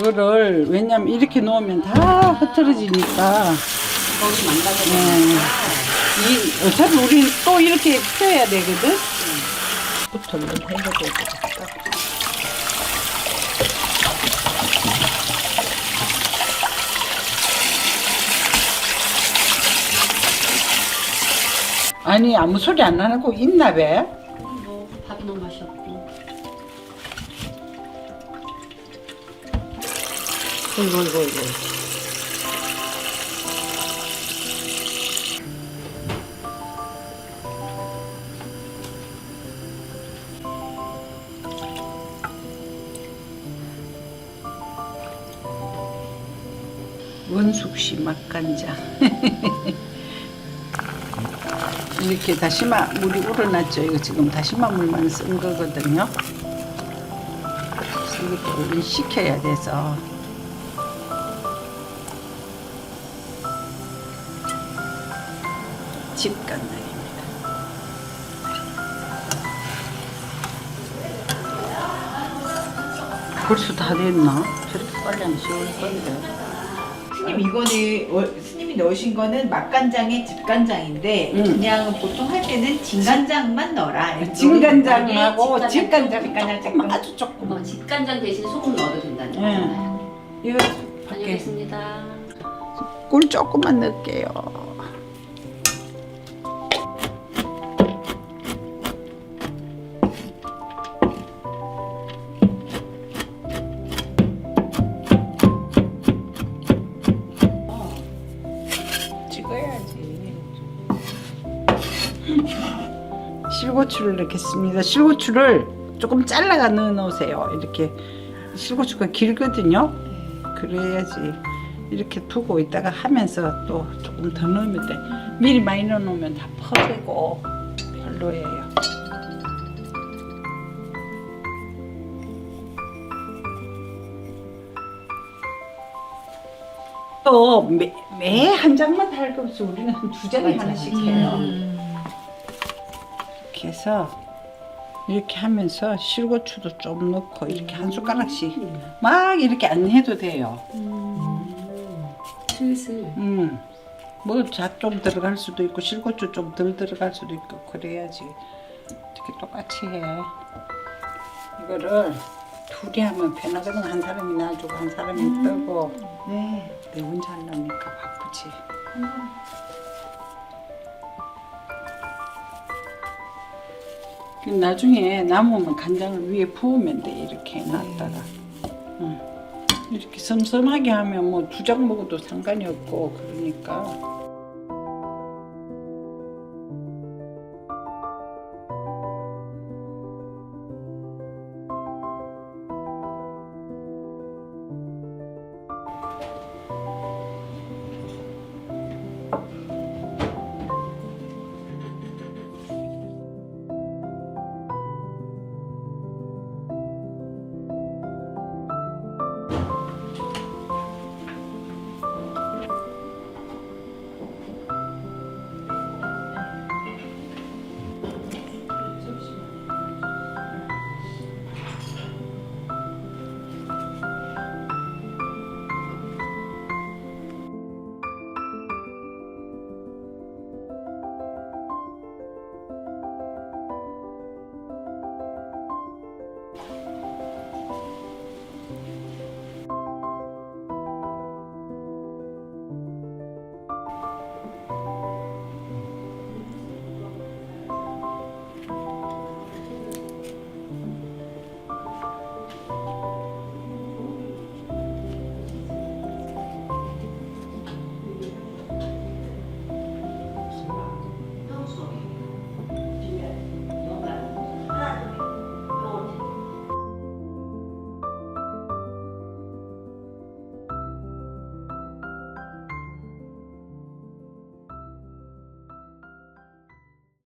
이거를 왜냐면 이렇게 놓으면 다 흐트러지니까. 거기 망가져. 이 어차피 우리는 또 이렇게 펴야 되거든. 부터는 해줘야 되겠다. 아니 아무 소리 안 나는 거 있나 봐. 뭐 밥이 너무 맛이 없고. 이거. 원숙씨 맛간장. 이렇게 다시마 물이 우러났죠. 이거 지금 다시마 물만 쓴 거거든요. 이것도 우리 식혀야 돼서. 집간장입니다. 벌써 다 됐나? 저렇게 빨리 안 씌울 건데. 스님 이거는 스님이 넣으신 거는 맛간장에 집간장인데 그냥 보통 할 때는 진간장만 넣어라. 진간장하고 집간장 집간장 조금 아주 조금. 집간장 대신 소금 넣어도 된다는 네. 거잖아요. 이거 다녀오겠습니다. 꿀 조금만 넣을게요. 찍어야지. 실고추를 넣겠습니다. 실고추를 조금 잘라가 넣어 놓으세요. 이렇게 실고추가 길거든요. 그래야지. 이렇게 두고 있다가 하면서 또 조금 더 넣으면 돼. 미리 많이 넣어 놓으면 다 퍼지고 별로예요. 또 매 한 장만 달금서 우리는 한 두 장에 하나씩 해요. 이렇게 해서 이렇게 하면서 실고추도 좀 넣고 이렇게 한 숟가락씩 막 이렇게 안 해도 돼요. 슬슬. 뭐자 좀 들어갈 수도 있고 실고추 좀 덜 들어갈 수도 있고 그래야지. 이렇게 똑같이 해. 이거를 둘이 하면 편하거든. 한 사람이 놔주고 한 사람이 뜨고. 네. 내 혼자 하려니까 바쁘지. 나중에 남으면 간장을 위에 부으면 돼. 이렇게 놨다가. 이렇게 섬섬하게 하면 뭐 두 장 먹어도 상관이 없고 그러니까.